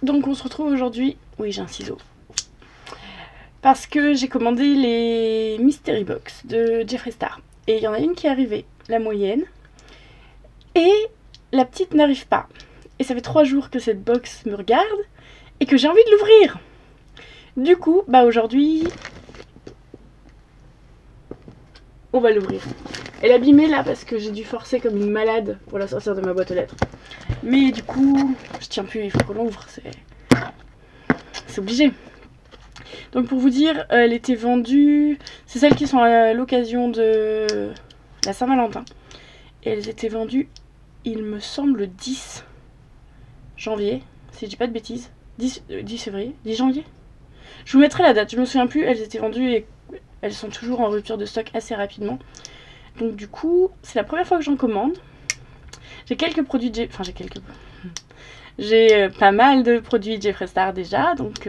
Donc on se retrouve aujourd'hui... Oui, j'ai un ciseau. Parce que j'ai commandé les Mystery Box de Jeffree Star. Et il y en a une qui est arrivée, la moyenne. Et la petite n'arrive pas. Et ça fait 3 jours que cette box me regarde et que j'ai envie de l'ouvrir. Du coup, aujourd'hui, on va l'ouvrir. Elle est abîmée là parce que j'ai dû forcer comme une malade pour la sortir de ma boîte aux lettres. Mais du coup, je tiens plus, il faut qu'on l'ouvre, c'est obligé. Donc pour vous dire, elle était vendue, c'est celles qui sont à l'occasion de la Saint-Valentin. Et elles étaient vendues, il me semble, 10 janvier, si je dis pas de bêtises. 10 février, 10 janvier. Je vous mettrai la date, je me souviens plus, elles étaient vendues et elles sont toujours en rupture de stock assez rapidement. Donc du coup, c'est la première fois que j'en commande. J'ai quelques produits j'ai pas mal de produits Jeffree Star déjà, donc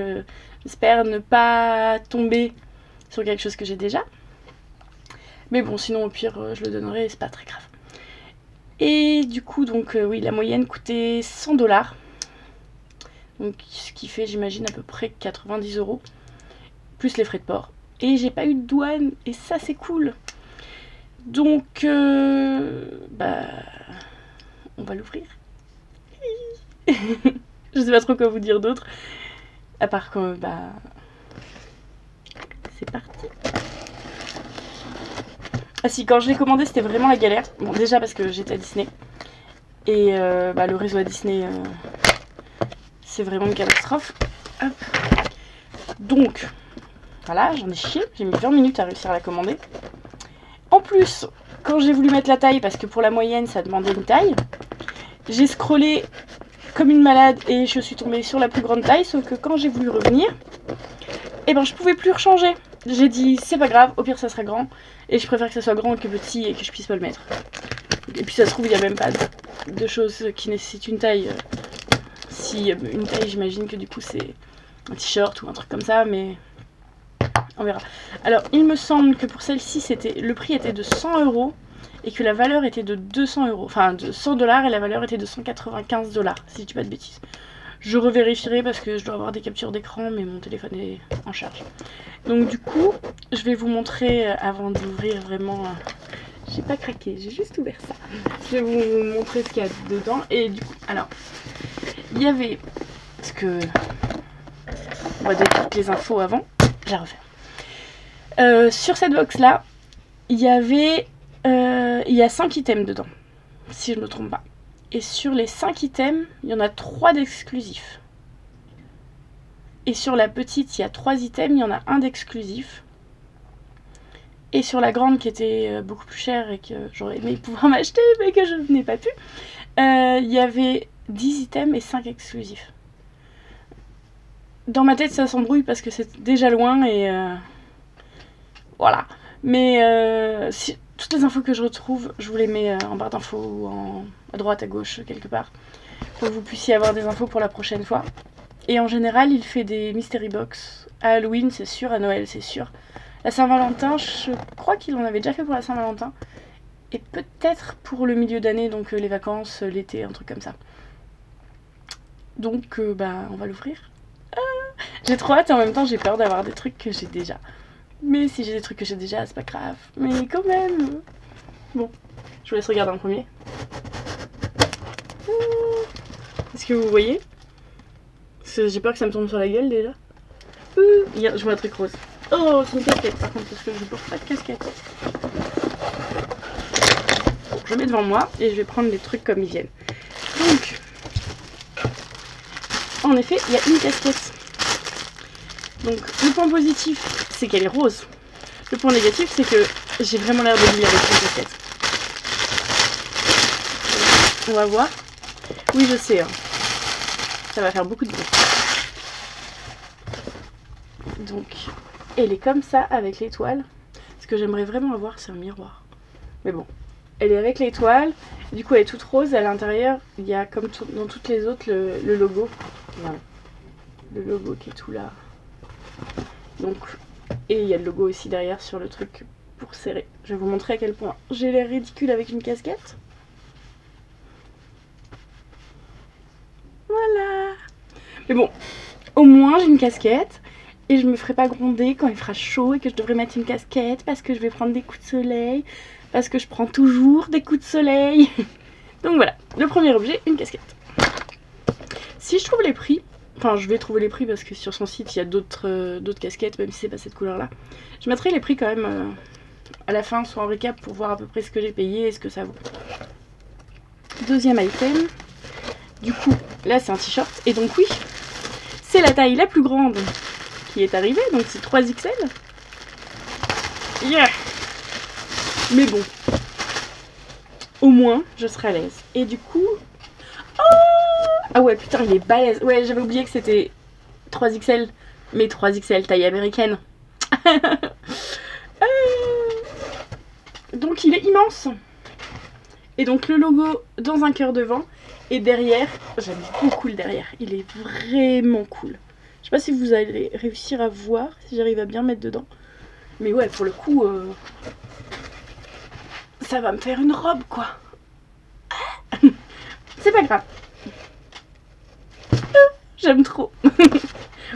j'espère ne pas tomber sur quelque chose que j'ai déjà. Mais bon, sinon au pire, je le donnerai, c'est pas très grave. Et du coup, donc oui, la moyenne coûtait 100$. Donc ce qui fait, j'imagine, à peu près 90€. Plus les frais de port. Et j'ai pas eu de douane, et ça c'est cool. Donc, on va l'ouvrir. Je sais pas trop quoi vous dire d'autre. À part que, c'est parti. Ah si, quand je l'ai commandé, c'était vraiment la galère. Bon, déjà parce que j'étais à Disney. Et le réseau à Disney, c'est vraiment une catastrophe. Hop. Donc, voilà, j'en ai chié. J'ai mis 20 minutes à réussir à la commander. En plus, quand j'ai voulu mettre la taille, parce que pour la moyenne, ça demandait une taille, j'ai scrollé comme une malade et je suis tombée sur la plus grande taille, sauf que quand j'ai voulu revenir, je pouvais plus rechanger. J'ai dit, c'est pas grave, au pire ça sera grand, et je préfère que ça soit grand que petit et que je puisse pas le mettre. Et puis ça se trouve, il n'y a même pas de choses qui nécessitent une taille. Si une taille, j'imagine que du coup c'est un t-shirt ou un truc comme ça, mais on verra. Alors, il me semble que pour celle-ci, le prix était de 100€ et que la valeur était de 200€. Enfin, de 100$ et la valeur était de 195$, si je dis pas de bêtises. Je revérifierai parce que je dois avoir des captures d'écran, mais mon téléphone est en charge. Donc du coup, je vais vous montrer, avant d'ouvrir vraiment... j'ai pas craqué, j'ai juste ouvert ça. Je vais vous montrer ce qu'il y a dedans. Et du coup, alors, il y avait... Parce que... on va donner toutes les infos avant. Je la refais. Sur cette box là, il y a 5 items dedans, si je ne me trompe pas. Et sur les 5 items, il y en a 3 d'exclusifs. Et sur la petite, il y a 3 items, il y en a un d'exclusif. Et sur la grande, qui était beaucoup plus chère et que j'aurais aimé pouvoir m'acheter, mais que je n'ai pas pu, il y avait 10 items et 5 exclusifs. Dans ma tête, ça s'embrouille parce que c'est déjà loin et... voilà. Mais toutes les infos que je retrouve, je vous les mets en barre d'infos ou à droite, à gauche, quelque part. Pour que vous puissiez avoir des infos pour la prochaine fois. Et en général, il fait des mystery box. À Halloween, c'est sûr. À Noël, c'est sûr. La Saint-Valentin, je crois qu'il en avait déjà fait pour la Saint-Valentin. Et peut-être pour le milieu d'année, donc les vacances, l'été, un truc comme ça. Donc, on va l'ouvrir. J'ai trop hâte et en même temps, j'ai peur d'avoir des trucs que j'ai déjà. Mais si j'ai des trucs que j'ai déjà, c'est pas grave. Mais quand même. Bon, je vous laisse regarder en premier. Est-ce que vous voyez? J'ai peur que ça me tombe sur la gueule déjà. Je vois un truc rose. Oh, c'est une casquette par contre, parce que je porte pas de casquette. Bon, je mets devant moi et je vais prendre les trucs comme ils viennent. Donc, en effet, il y a une casquette. Donc, le point positif, c'est qu'elle est rose. Le point négatif, c'est que j'ai vraiment l'air de lui avec une casquette. On va voir. Oui, je sais. Hein. Ça va faire beaucoup de bruit. Donc, elle est comme ça avec l'étoile. Ce que j'aimerais vraiment avoir, c'est un miroir. Mais bon, elle est avec l'étoile. Du coup, elle est toute rose. À l'intérieur, il y a, comme dans toutes les autres, le logo. Voilà. Le logo qui est tout là. Donc, et il y a le logo aussi derrière sur le truc pour serrer. Je vais vous montrer à quel point j'ai l'air ridicule avec une casquette. Voilà. Mais bon, au moins j'ai une casquette. Et je me ferai pas gronder quand il fera chaud et que je devrais mettre une casquette parce que je vais prendre des coups de soleil. Parce que je prends toujours des coups de soleil. Donc voilà, le premier objet, une casquette. Si je trouve les prix, enfin je vais trouver les prix parce que sur son site il y a d'autres casquettes, même si c'est pas cette couleur là. Je mettrai les prix quand même à la fin, soit en récap pour voir à peu près ce que j'ai payé et ce que ça vaut. Deuxième item, du coup là c'est un t-shirt et donc oui, c'est la taille la plus grande qui est arrivée, donc c'est 3XL. Yeah. Mais bon, au moins je serai à l'aise. Et du coup... Oh, ah ouais putain il est balèze. Ouais j'avais oublié que c'était 3XL, mais 3XL taille américaine. Donc il est immense. Et donc le logo dans un cœur devant. Et derrière, j'aime beaucoup le derrière. Il est vraiment cool. Je sais pas si vous allez réussir à voir, si j'arrive à bien mettre dedans. Mais ouais, pour le coup, ça va me faire une robe, quoi. C'est pas grave. J'aime trop. Oui,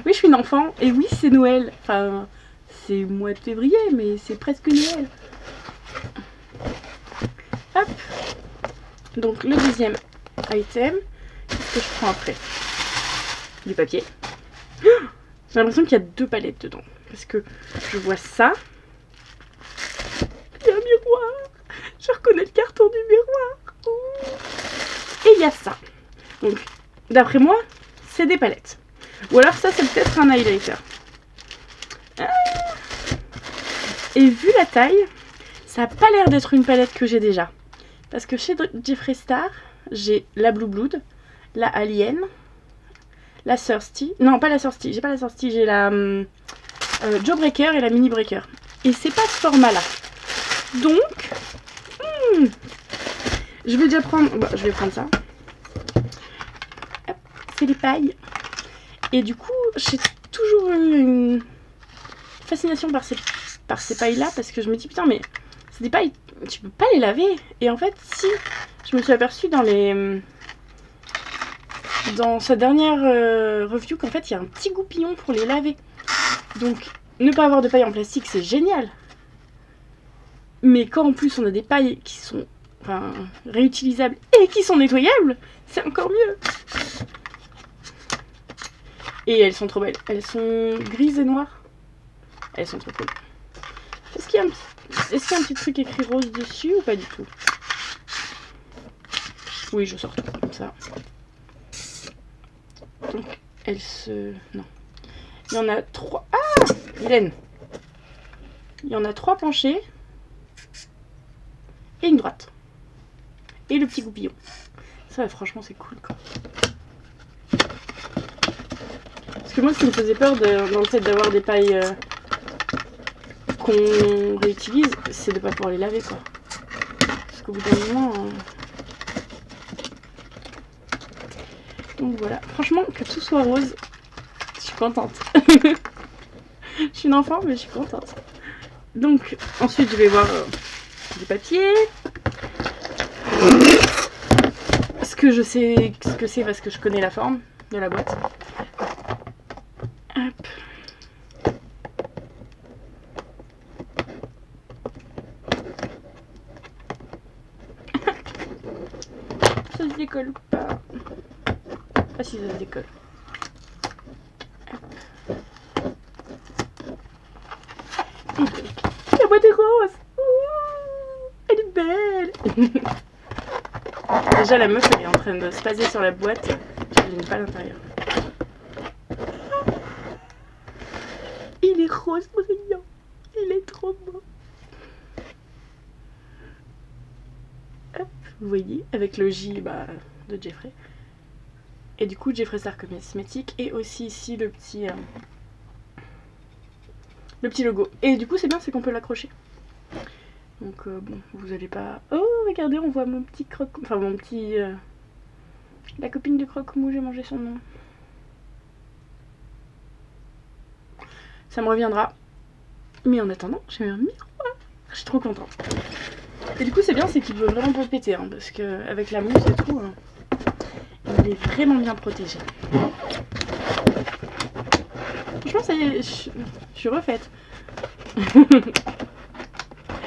je suis une enfant. Et oui, c'est Noël. Enfin, c'est mois de février, mais c'est presque Noël. Hop. Donc, le deuxième item. Qu'est-ce que je prends après? Du papier. J'ai l'impression qu'il y a 2 palettes dedans. Parce que je vois ça. Il y a un miroir. Je reconnais le carton du miroir. Ouh. Et il y a ça. Donc, d'après moi, c'est des palettes. Ou alors ça, c'est peut-être un highlighter. Et vu la taille, ça n'a pas l'air d'être une palette que j'ai déjà. Parce que chez Jeffree Star, j'ai la Blue Blood, la Alien, la Thirsty. Non, pas la Thirsty, j'ai pas la Thirsty, j'ai la Jawbreaker et la Mini Breaker. Et c'est pas ce format-là. Donc, je vais déjà prendre... Bah, je vais prendre ça. C'est les pailles. Et du coup, j'ai toujours eu une fascination par ces pailles-là. Parce que je me dis, putain, mais c'est des pailles, tu peux pas les laver. Et en fait, si, je me suis aperçue dans sa dernière review qu'en fait, il y a un petit goupillon pour les laver. Donc, ne pas avoir de paille en plastique, c'est génial. Mais quand en plus on a des pailles qui sont réutilisables et qui sont nettoyables, c'est encore mieux. Et elles sont trop belles. Elles sont grises et noires. Elles sont trop cool. Est-ce qu'il y a un petit truc écrit rose dessus ou pas du tout? Oui, je sors tout comme ça. Donc, elles se... Non. Il y en a 3. Ah, Hélène. Il y en a 3 penchés. Et une droite. Et le petit goupillon. Ça, franchement, c'est cool, quoi. Parce que moi, ce qui me faisait peur dans le fait d'avoir des pailles qu'on réutilise, c'est de ne pas pouvoir les laver, quoi. Parce qu'au bout d'un moment... Donc voilà. Franchement, que tout soit rose, je suis contente. Je suis une enfant, mais je suis contente. Donc, ensuite, je vais voir du papier. Ce que je sais ce que c'est parce que je connais la forme de la boîte. Hop. Ça se décolle ou pas? Ah si, ça se décolle. Hop. La boîte est rose. Ouh, elle est belle. Déjà la meuf elle est en train de se passer sur la boîte. Je n'aime pas l'intérieur. Il est rose brillant. Il est trop beau. Hop, vous voyez, avec le J de Jeffree. Et du coup Jeffree Star Cosmetics et aussi ici le petit logo. Et du coup c'est bien, c'est qu'on peut l'accrocher. Donc bon, vous allez pas... Oh, regardez, on voit mon petit croque... Enfin mon petit... La copine de Croque-Mou, j'ai mangé son nom. Ça me reviendra. Mais en attendant, j'ai eu un miroir. Je suis trop contente. Et du coup c'est bien, c'est qu'il peut vraiment pas péter. Hein, parce qu'avec la mousse et tout, il est vraiment bien protégé. ça y est, je suis refaite.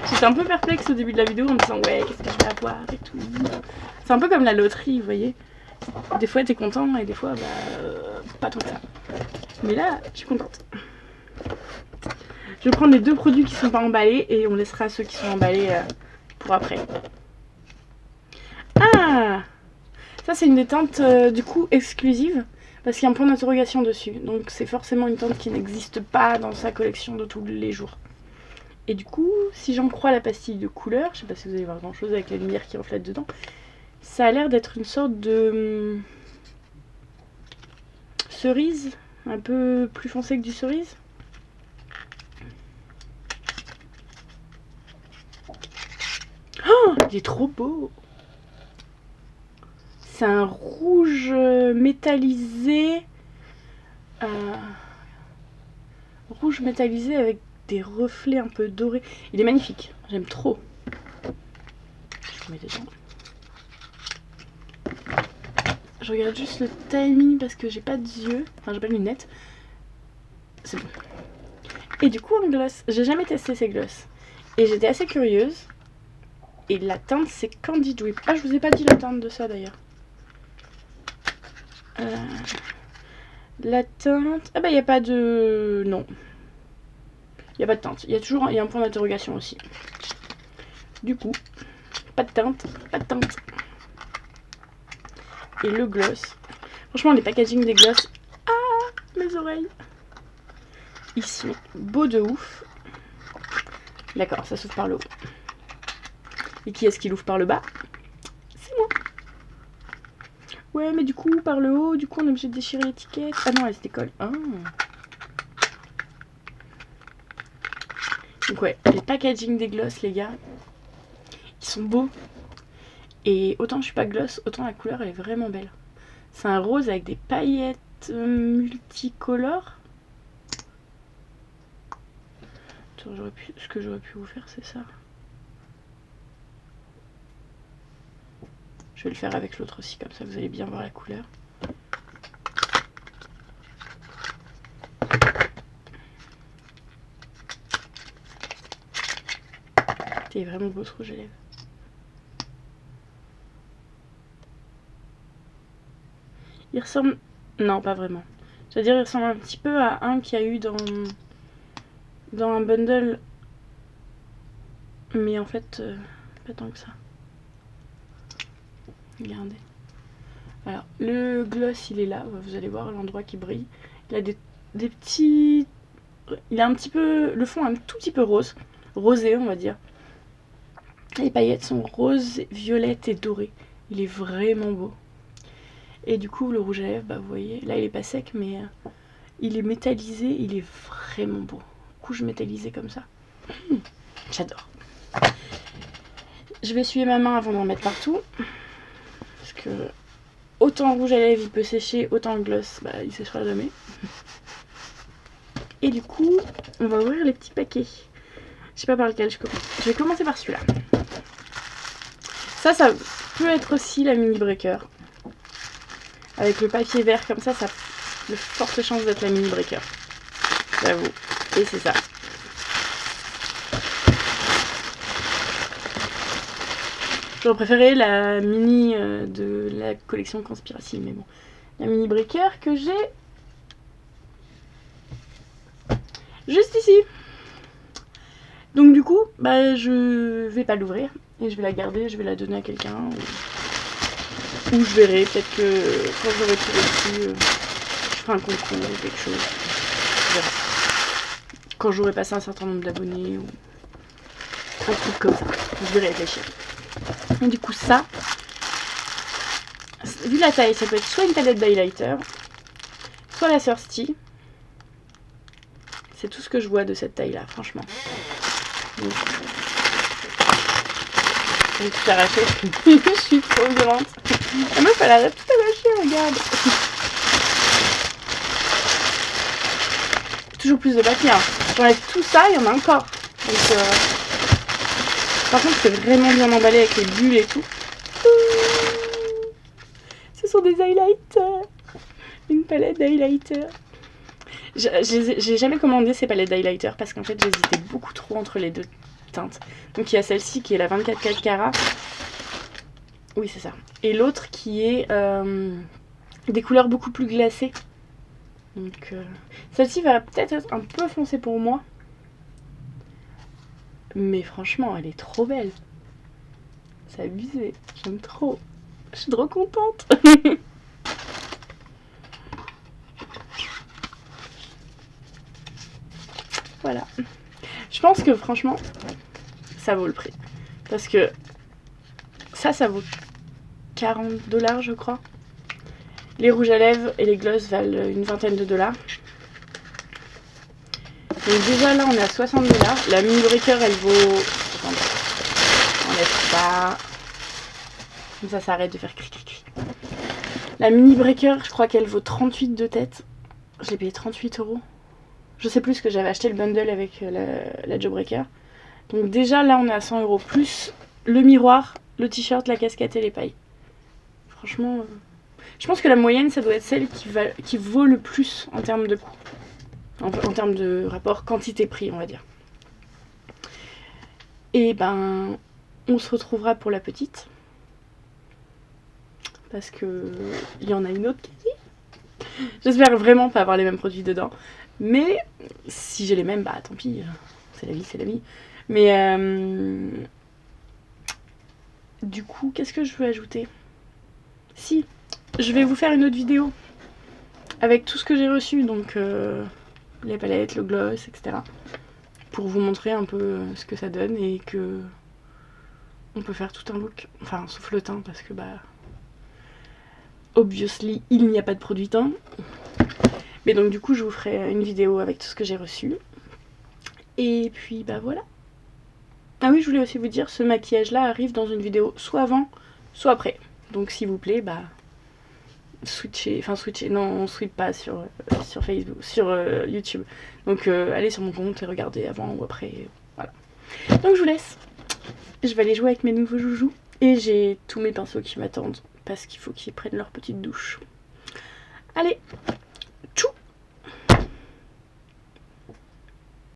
J'étais un peu perplexe au début de la vidéo en me disant ouais, qu'est-ce que je vais avoir et tout. C'est un peu comme la loterie, vous voyez. Des fois t'es content et des fois pas tant que ça. Mais là, je suis contente. Je vais prendre les 2 produits qui sont pas emballés et on laissera ceux qui sont emballés pour après. Ah, ça c'est une des teintes du coup exclusive parce qu'il y a un point d'interrogation dessus. Donc c'est forcément une teinte qui n'existe pas dans sa collection de tous les jours. Et du coup, si j'en crois la pastille de couleur, je sais pas si vous allez voir grand chose avec la lumière qui reflète dedans, ça a l'air d'être une sorte de cerise, un peu plus foncé que du cerise. Oh, il est trop beau! C'est un rouge métallisé. Rouge métallisé avec des reflets un peu dorés. Il est magnifique, j'aime trop. Je mets dedans. Je regarde juste le timing parce que j'ai pas d'yeux. Enfin, j'ai pas de lunettes. C'est bon. Et du coup, en gloss, j'ai jamais testé ces gloss. Et j'étais assez curieuse. Et la teinte, c'est Candy Drip. Ah, je vous ai pas dit la teinte de ça d'ailleurs. La teinte... Ah bah, il n'y a pas de... Non. Il n'y a pas de teinte. Il y a un point d'interrogation aussi. Du coup, pas de teinte, pas de teinte. Et le gloss. Franchement, les packaging des gloss... Ah, mes oreilles. Ils sont beaux de ouf. D'accord, ça s'ouvre par le haut. Et qui est-ce qui l'ouvre par le bas? C'est moi. Ouais, mais du coup, par le haut, du coup, on est obligé de déchirer l'étiquette. Ah non, elle se décolle. Ah. Donc ouais, les packaging des gloss, les gars, ils sont beaux. Et autant je suis pas gloss, autant la couleur, elle est vraiment belle. C'est un rose avec des paillettes multicolores. Attends, ce que j'aurais pu vous faire, c'est ça. Je vais le faire avec l'autre aussi, comme ça vous allez bien voir la couleur. C'est vraiment beau ce rouge à lèvres. Il ressemble... Non, pas vraiment. C'est-à-dire il ressemble un petit peu à un qu'il y a eu dans un bundle. Mais en fait, pas tant que ça. Regardez. Alors, le gloss, il est là. Vous allez voir l'endroit qui brille. Il a des petits... Il a un petit peu... Le fond est un tout petit peu rose. Rosé, on va dire. Les paillettes sont roses, violettes et dorées. Il est vraiment beau. Et du coup, le rouge à lèvres, bah, vous voyez, là, il est pas sec, mais il est métallisé. Il est vraiment beau. Couche métallisée comme ça. J'adore. Je vais essuyer ma main avant d'en mettre partout. Parce que autant le rouge à lèvres, il peut sécher, autant le gloss, bah, il séchera jamais. Et du coup, on va ouvrir les petits paquets. Je sais pas par lequel je commence. Je vais commencer par celui-là. Ça peut être aussi la mini breaker. Avec le papier vert comme ça a de fortes chances d'être la mini breaker. J'avoue. Et c'est ça. J'aurais préféré la mini de la collection Conspiracy, mais bon. La mini breaker que j'ai juste ici. Donc du coup, bah je vais pas l'ouvrir et je vais la garder, je vais la donner à quelqu'un ou je verrai, peut-être que quand j'aurai tout reçu, je ferai un concours ou quelque chose. Je verrai. Quand j'aurai passé un certain nombre d'abonnés ou un truc comme ça, je vais réfléchir. Et du coup ça, vu la taille, ça peut être soit une palette d'highlighter, soit la Thirsty. C'est tout ce que je vois de cette taille là, franchement. Donc, je vais tout arracher. Je suis trop violente. La meuf elle a tout arraché, regarde. Toujours plus de papier. Hein. J'enlève tout ça, il y en a encore. Donc, par contre, c'est vraiment bien emballé avec les bulles et tout. Ce sont des highlighters. Une palette d'highlighters. J'ai jamais commandé ces palettes d'highlighter parce qu'en fait j'hésitais beaucoup trop entre les deux teintes. Donc il y a celle-ci qui est la 24 carats. Oui, c'est ça. Et l'autre qui est des couleurs beaucoup plus glacées. Donc celle-ci va peut-être être un peu foncée pour moi. Mais franchement, elle est trop belle. C'est abusé. J'aime trop. Je suis trop contente. Voilà. Je pense que franchement, ça vaut le prix. Parce que ça vaut 40 $ je crois. Les rouges à lèvres et les gloss valent une vingtaine de dollars. Donc déjà là on est à 60 $. La mini breaker elle vaut... Attendez, enlève ça. Comme ça arrête de faire cri cri cri. La mini breaker je crois qu'elle vaut 38 de tête. Je l'ai payé 38 €. Je sais plus que j'avais acheté le bundle avec la Jawbreaker. Donc déjà là on est à 100 € plus le miroir, le t-shirt, la casquette et les pailles. Franchement, je pense que la moyenne ça doit être celle qui vaut le plus en termes de coût. En termes de rapport quantité-prix on va dire. Et ben on se retrouvera pour la petite. Parce que il y en a une autre qui dit. J'espère vraiment pas avoir les mêmes produits dedans. Mais si j'ai les mêmes, bah tant pis, c'est la vie, c'est la vie. Mais du coup, qu'est-ce que je veux ajouter? Si, je vais vous faire une autre vidéo avec tout ce que j'ai reçu, donc les palettes, le gloss, etc. Pour vous montrer un peu ce que ça donne et que on peut faire tout un look. Enfin, sauf le teint parce que bah obviously il n'y a pas de produit teint. Mais donc du coup je vous ferai une vidéo avec tout ce que j'ai reçu. Et puis bah voilà. Ah oui, je voulais aussi vous dire, ce maquillage là arrive dans une vidéo soit avant, soit après. Donc s'il vous plaît, bah switchez, non on switch pas sur Facebook, sur YouTube. Donc allez sur mon compte et regardez avant ou après, voilà. Donc je vous laisse. Je vais aller jouer avec mes nouveaux joujoux. Et j'ai tous mes pinceaux qui m'attendent parce qu'il faut qu'ils prennent leur petite douche. Allez!